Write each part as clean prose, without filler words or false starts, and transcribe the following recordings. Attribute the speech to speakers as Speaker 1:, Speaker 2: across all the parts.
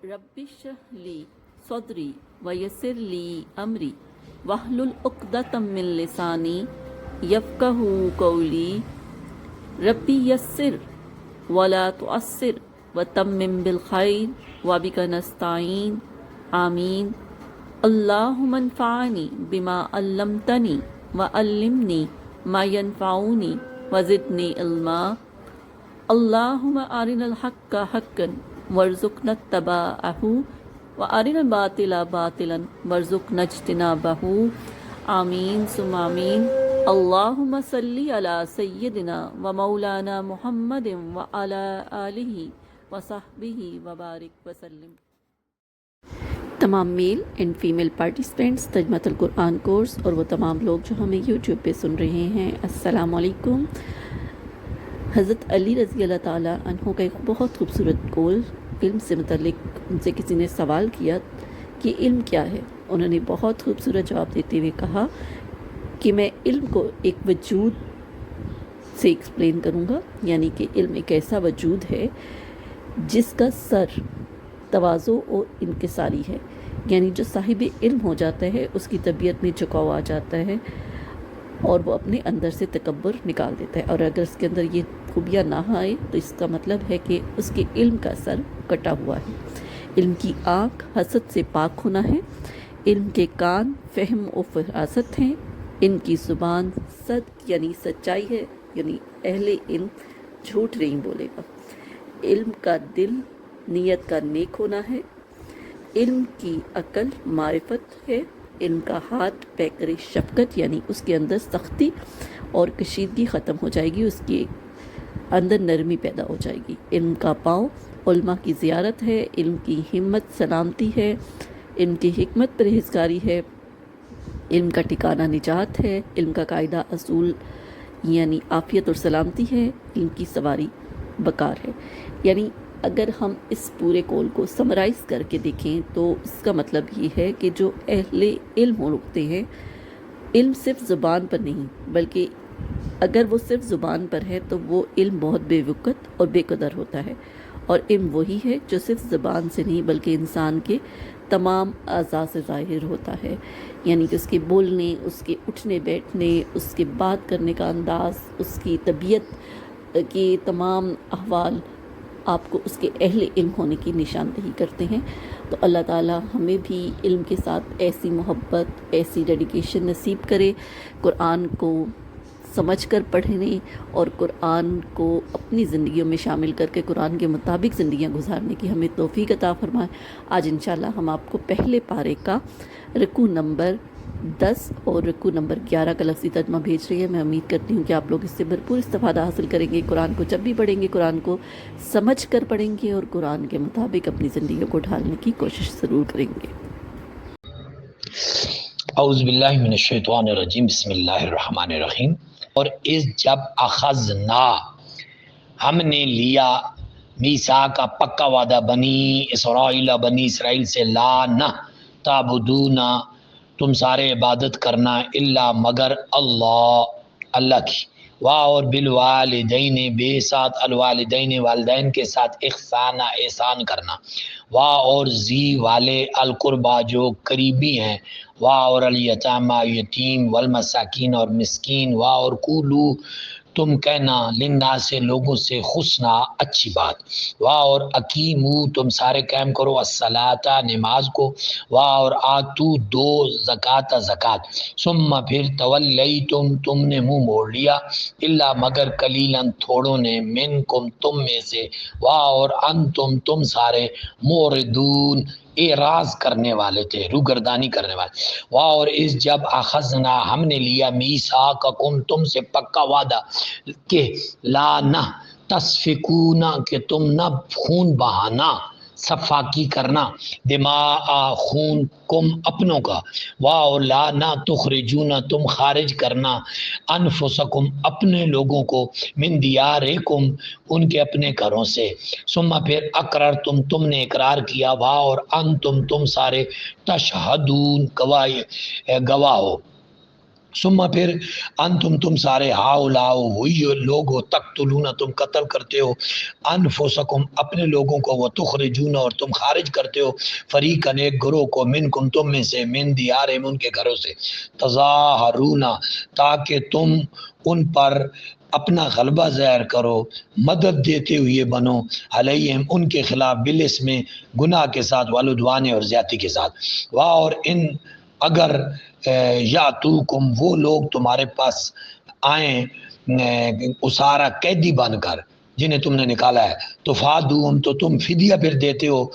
Speaker 1: رب اشرح لی صدری ویسر لی امری واحلل عقدۃ من لسانی یفقہوا قولی ربی یسر ولا تعسر وتمم بالخیر وبک نستعین آمین اللہم انفعنی بما علمتنی وعلمنی ما ینفعنی وزدنی علما اللہم ارنا الحق حقا وارزقنا اتباعہ وارنا الباطل باطلا وارزقنا اجتنابہ آمین ثم آمین اللہم صلی علی سیدنا و مولانا محمد وعلی آلہ وصحبہ وبارک وسلم۔ تمام میل اینڈ فیمیل پارٹیسپینٹس ترجمۃ القرآن کورس اور وہ تمام لوگ جو ہمیں یوٹیوب پہ سن رہے ہیں، السلام علیکم۔ حضرت علی رضی اللہ تعالیٰ عنہ کا ایک بہت خوبصورت قول علم سے متعلق، ان سے کسی نے سوال کیا کہ علم کیا ہے؟ انہوں نے بہت خوبصورت جواب دیتے ہوئے کہا کہ میں علم کو ایک وجود سے ایکسپلین کروں گا، یعنی کہ علم ایک ایسا وجود ہے جس کا سر تواضع اور انکساری ہے، یعنی جو صاحب علم ہو جاتا ہے اس کی طبیعت میں جھکاؤ آ جاتا ہے اور وہ اپنے اندر سے تکبر نکال دیتا ہے، اور اگر اس کے اندر یہ خوبیاں نہ آئے تو اس کا مطلب ہے کہ اس کے علم کا سر کٹا ہوا ہے۔ علم کی آنکھ حسد سے پاک ہونا ہے، علم کے کان فہم و فراست ہیں، ان کی زبان صدق یعنی سچائی ہے، یعنی اہل علم جھوٹ نہیں بولے گا۔ علم کا دل نیت کا نیک ہونا ہے، علم کی عقل معرفت ہے، علم کا ہاتھ پیکر شفقت یعنی اس کے اندر سختی اور کشیدگی ختم ہو جائے گی، اس کے اندر نرمی پیدا ہو جائے گی۔ علم کا پاؤں علماء کی زیارت ہے، علم کی ہمت سلامتی ہے، علم کی حکمت پرہیزگاری ہے، علم کا ٹھکانہ نجات ہے، علم کا قاعدہ اصول یعنی عافیت اور سلامتی ہے، علم کی سواری بکار ہے۔ یعنی اگر ہم اس پورے قول کو سمرائز کر کے دیکھیں تو اس کا مطلب یہ ہے کہ جو اہل علم ہوتے ہیں، علم صرف زبان پر نہیں بلکہ اگر وہ صرف زبان پر ہے تو وہ علم بہت بے وقت اور بے قدر ہوتا ہے، اور علم وہی ہے جو صرف زبان سے نہیں بلکہ انسان کے تمام اعضاء سے ظاہر ہوتا ہے، یعنی کہ اس کے بولنے، اس کے اٹھنے بیٹھنے، اس کے بات کرنے کا انداز، اس کی طبیعت کے تمام احوال آپ کو اس کے اہل علم ہونے کی نشاندہی کرتے ہیں۔ تو اللہ تعالیٰ ہمیں بھی علم کے ساتھ ایسی محبت، ایسی ڈیڈیکیشن نصیب کرے، قرآن کو سمجھ کر پڑھنے اور قرآن کو اپنی زندگیوں میں شامل کر کے قرآن کے مطابق زندگیاں گزارنے کی ہمیں توفیق عطا فرمائے۔ آج انشاءاللہ ہم آپ کو پہلے پارے کا رکوع نمبر 10 اور رکوع نمبر 11 کا لفظی ترجمہ بھیج رہی ہے۔ میں امید کرتی ہوں کہ آپ لوگ اس سے بھرپور استفادہ حاصل کریں گے، قرآن کو جب بھی پڑھیں گے قرآن کو سمجھ کر پڑھیں گے اور قرآن کے مطابق اپنی زندگیوں کو ڈھالنے کی کوشش ضرور کریں گے۔
Speaker 2: اعوذ باللہ من الشیطان الرجیم، بسم اللہ الرحمن الرحیم۔ اور اس جب اخذنا ہم نے لیا میثاق کا پکا وعدہ بنی اسرائیل سے، لا نہ تعبدون تم سارے عبادت کرنا الا مگر اللہ کی، اور بالوالدین بے ساتھ الوالدین والدین کے ساتھ احسان کرنا، اور زی والے القربا جو قریبی ہیں، اور الیتامى یتیم والمساکین اور مسکین، اور قولو تم کہنا للناس سے لوگوں سے حسنا اچھی بات، اور اقیمو تم سارے قائم کرو الصلاۃ نماز کو، اور آتو دو زکوٰۃ، ثم پھر تولیتم تم نے منہ موڑ لیا، الا مگر قلیلاً تھوڑوں نے، منکم تم میں سے، اور انتم تم سارے موردون اعراض کرنے والے تھے، روگردانی کرنے والے۔ اور اس جب اخذنا ہم نے لیا میثاقکم تم سے پکا وعدہ کہ لا نہ تسفکون کہ تم نہ خون بہانا، صفاکی کرنا، دماء خون کم اپنوں کا، اور لا نہ تخرجون تم خارج کرنا، انفسکم اپنے لوگوں کو، من دیارکم ان کے اپنے گھروں سے، ثم پھر اقررتم تم نے اقرار کیا، اور انتم تم سارے تشہدون گواہ ہو، ثم پھر تم سارے ہاؤلاؤ وہی لوگ ہو تقتلون تم قتل کرتے ہو انفسکم اپنے لوگوں کو وہ تخرجون اور تم خارج کرتے ہو فریقاً ایک گروہ کو منکم تم میں سے من دیارہم ان کے گھروں سے تظاہرون تاکہ تم ان پر اپنا غلبہ ظاہر کرو مدد دیتے ہوئے بنو علیہم ان کے خلاف بالاسم گناہ کے ساتھ والعدوان اور زیادتی کے ساتھ اور ان اگر یاتوکم وہ لوگ تمہارے پاس آئیں اسارا قیدی بن کر جنہیں تم نے نکالا ہے تو فادوہم تو تم فدیہ پھر دیتے ہو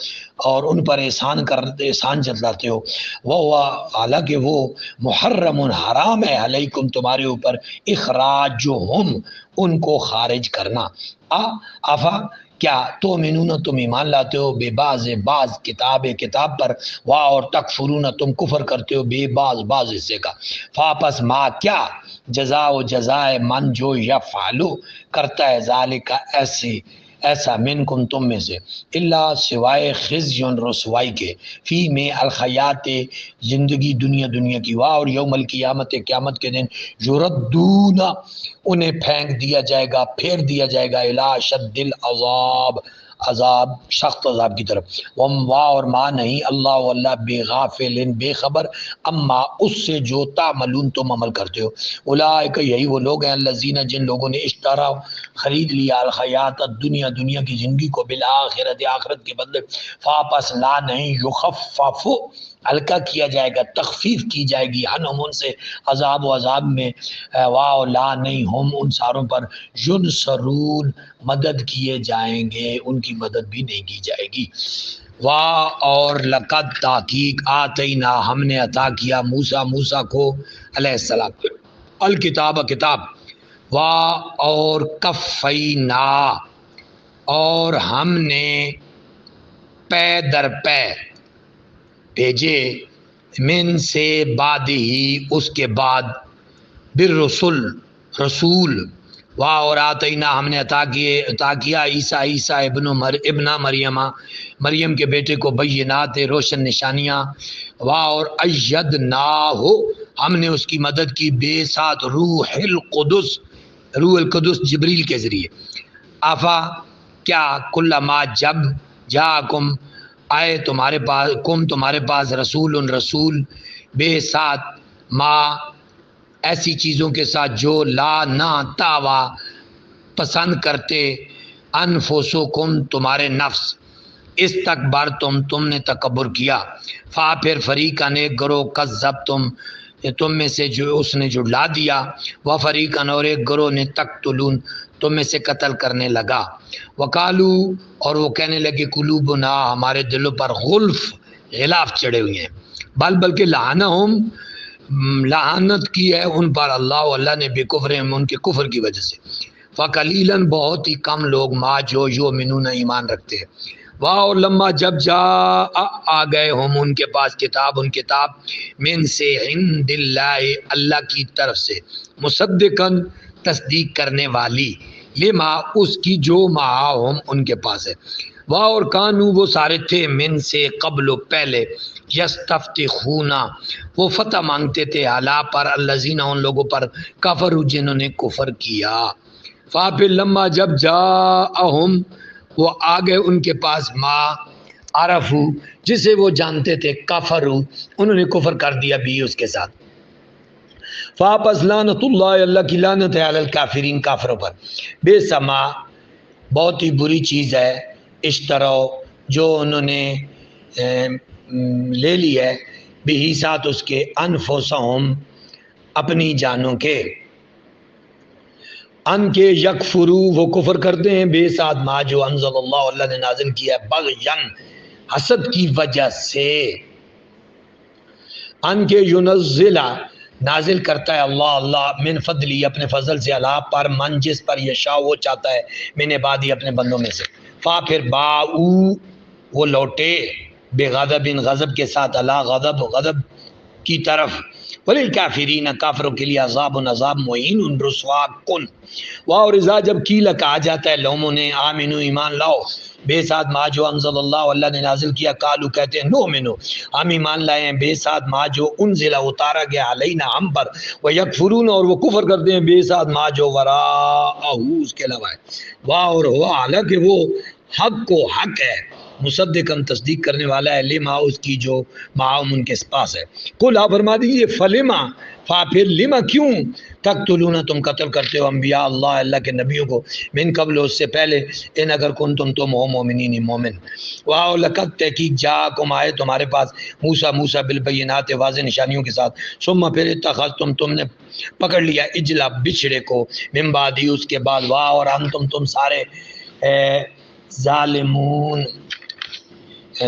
Speaker 2: اور ان پر احسان جتلاتے ہو وہ حالانکہ وہ محرم حرام ہے علیکم تمہارے اوپر اخراجہم ان کو خارج کرنا آفا کیا تو منون تم ایمان لاتے ہو بے بعض کتاب پر واہ اور تکفرون تم کفر کرتے ہو بے بعض حصے کا فاپس ما کیا جزا و جزائے من جو یفعلو کرتا ہے ذالک ایسا منکم تم میں سے اللہ سوائے خزی رسوائی کے فی میں الخیات زندگی دنیا کی واہ اور یوم القیامت قیامت کے دن یردون انہیں پھینک دیا جائے گا پھیر دیا جائے گا الی شد عذاب سخت عذاب کی طرف واہ اور ما نہیں اللہ بے غافل بے خبر اما اس سے جو تعملون تم عمل کرتے ہو اولئک یہی وہ لوگ ہیں الذین جن لوگوں نے اشترا خرید لیا الحیات دنیا کی زندگی کو بالآخرت آخرت کے بدلے فاپس لا نہیں یخفف ہلکا کیا جائے گا تخفیف کی جائے گی عنہم ان سے عذاب میں واہ لا نہیں ہم ان ساروں پر ینصرون مدد کیے جائیں گے ان کی مدد بھی نہیں کی جائے گی واہ اور لقد تحقیق آتینا ہم نے عطا کیا موسیٰ کو علیہ السلام الکتاب کتاب واہ اور کفینا اور ہم نے پے در پے بھیجے من سے بعد ہی اس کے بعد بالرسل رسول واہ اور آتینا ہم نے عطا کیا عیسیٰ ابن مریم کے بیٹے کو بینات روشن نشانیاں واہ اور ایدناہ ہم نے اس کی مدد کی بے ساتھ روح القدس جبریل کے ذریعے آفا کیا کلما جب جاکم آئے تمہارے پاس رسول بے ساتھ ما ایسی چیزوں کے ساتھ جو لا نہ تاوا پسند کرتے انفسکم تمہارے نفس استکبرتم تم نے تکبر کیا پھر فریقاً ایک گروہ کذبتم تم میں سے جو اس نے جھٹلا دیا وہ فریقاً اور ایک گروہ نے تقتلون تم میں سے قتل کرنے لگا وقالو اور وہ کہنے لگے قلوبنا ہمارے دلوں پر غلاف چڑھے ہوئے ہیں بلکہ لعنت کی ہے ان پر اللہ نے بے کفرہم ان کے کفر کی وجہ سے فقلیلاً بہت ہی کم لوگ ما جو یؤمنون ایمان رکھتے ہیں واہ اور لما جب آ گئے ہم ان کے پاس ان کتاب من سے عند اللہ کی طرف سے مصدقاً تصدیق کرنے والی لما اس کی جو معاہم ان کے پاس ہے واہ اور کانو وہ سارے تھے من سے قبل و پہلے یستفتخون وہ فتح مانگتے تھے علی پر الذین ان لوگوں پر کفروا جنہوں نے کفر کیا پھر لما جب جاءہم وہ آگئے ان کے پاس ما عرفو جسے وہ جانتے تھے کفروا انہوں نے کفر کر دیا بھی اس کے ساتھ فاپس لعنت اللہ کی لعنت ہے علی الکافرین کافروں پر بے سما بہت ہی بری چیز ہے اشترو جو انہوں نے لے لی ہے بھی ساتھ اس کے انفسہم اپنی جانوں کے ان کے یکفرو وہ کفر کرتے ہیں بے ساتھ ما جو انزل اللہ نے نازل کیا ہے بغین حسد کی وجہ سے ان کے ینزل نازل کرتا ہے اللہ من فضلی اپنے فضل سے اللہ پر من جس پر یشاء وہ چاہتا ہے من عبادی اپنے بندوں میں سے پھر باؤ وہ لوٹے بے غضب کے ساتھ اللہ غضب کی طرف وللکافرین کافروں کے لیے عذاب مہین رسوا کن اور اذا جب قیل کہا جاتا ہے لوگوں نے آمنو ایمان لاؤ بے ساتھ ما جو انزل اللہ، اللہ نے نازل کیا، قالو کہتے ہیں نؤمنو ہم ایمان لائے ہیں، بے ساتھ ما جو انزل اتارا گیا علینا ہم پر، ویکفرون اور وہ کفر کرتے ہیں بے ساتھ ما جو وراءہ اس کے علاوہ ہے، واہ اور ہوا حالانکہ وہ حق کو حق ہے، مصدقاً تصدیق کرنے والا ہے، لما اس کی جو معاہم ان کے پاس ہے۔ قل آپ فرما دیجیے فلما پھر لما کیوں تقتلون تم قتل کرتے ہو انبیاء اللہ، اللہ کے نبیوں کو، من قبل اس سے پہلے، ان اگر کنتم تم ہو مومنین مومن، واہ لقد تحقیق جاءکم آئے تمہارے پاس موسیٰ بالبینات واضح نشانیوں کے ساتھ، ثم پھر اتخذتم تم نے پکڑ لیا اجلا بچھڑے کو، من بعدی اس کے بعد، واہ اور تم سارے ظالمون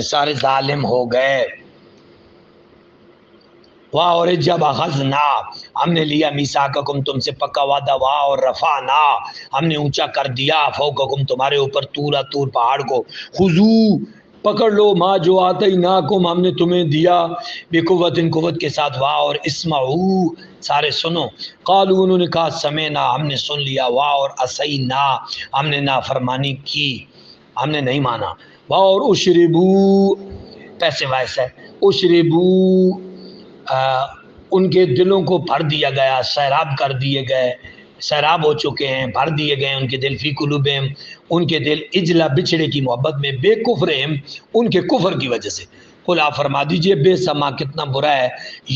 Speaker 2: سارے ظالم ہو گئے، واہ اور جب اخذنا ہم نے لیا میثاقکم تم سے پکا وعدہ، واہ اور رفعنا ہم نے اونچا کر دیا فوقکم تمہارے اوپر طور پہاڑ کو، خذو پکڑ لو ما جو آتیناکم ہم نے تمہیں دیا، بقوت قوت کے ساتھ، واہ اور اسمعوا سارے سنو، قالوا انہوں نے کہا سمعنا ہم نے سن لیا، واہ اور عصینا ہم نے نافرمانی کی، ہم نے نہیں مانا، واہ اور اشربو پیسے وائس ہے، اشربو ان کے دلوں کو بھر دیا گیا، سیراب کر دیے گئے، سیراب ہو چکے ہیں، بھر دیے گئے ان کے دل، فی قلوبہم ان کے دل، اجلا بچھڑے کی محبت میں، بے کفرہم ان کے کفر کی وجہ سے، قل آپ فرما دیجئے بے سما کتنا برا ہے،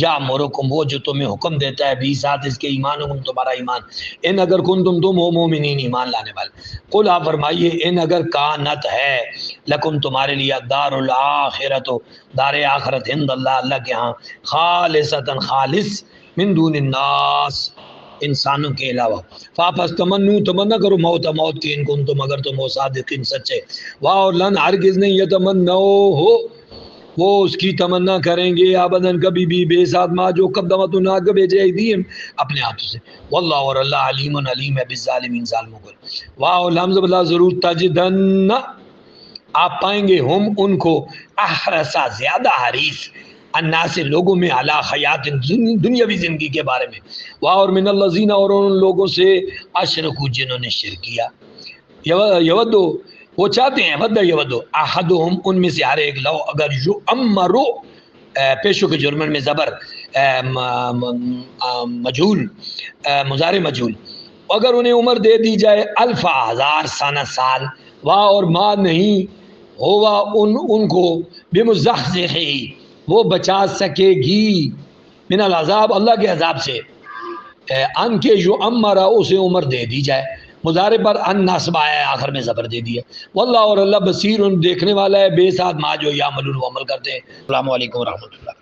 Speaker 2: یا مرکم وہ جو تمہیں حکم دیتا ہے، بھی ساتھ اس کے ایمان تمہارا ایمان، ان اگر کنتم تم ہو مومنین ایمان لانے والے، قل آپ فرمائیے ان اگر کانت ہے لکم تمہارے لیے دار الاخرت دار آخرت عند اللہ اللہ کے ہاں، خالصتاً خالص من دون الناس انسانوں کے علاوہ، فاپس تمنا کرو موت کی ان کن تم اگر تم ہو صادقین سچے، واہ اور لن ہرگز نہیں یتمنو ہو وہ اس کی تمنا کریں گے ابداً کبھی بھی، بے ساتھ ما جو قدمت ناگ بھیجے ایدیہم اپنے ہاتھوں سے، واللہ اور اللہ علیم علیم ہے بالظالمین ظالموں کو، واہ الحمد للہ ضرور تجدن آپ پائیں گے ہم ان کو احرسا زیادہ حریص الناس سے لوگوں میں علی حیات دنیاوی زندگی کے بارے میں، واہ اور من الذین اور ان لوگوں سے اشرکو جنہوں نے شرک کیا، یودو وہ چاہتے ہیں، ود یودو احدہم ان میں سے ہر ایک، لو اگر یؤمرو پیشو کے جرمن میں زبر مجھول مضارع مجھول، اگر انہیں عمر دے دی جائے الف ہزار سنہ سال، واہ اور ما نہیں ہوا ان کو بمزحزحی وہ بچا سکے گی من العذاب اللہ کے عذاب سے، ان کے جو امرا اسے عمر دے دی جائے، مضارع پر ان نصب آیا ہے آخر میں زبر دے دیا، واللہ اور اللہ بصیر دیکھنے والا ہے بے ساتھ ما جو یعملون وہ عمل کرتے ہیں۔ السلام علیکم ورحمۃ اللہ۔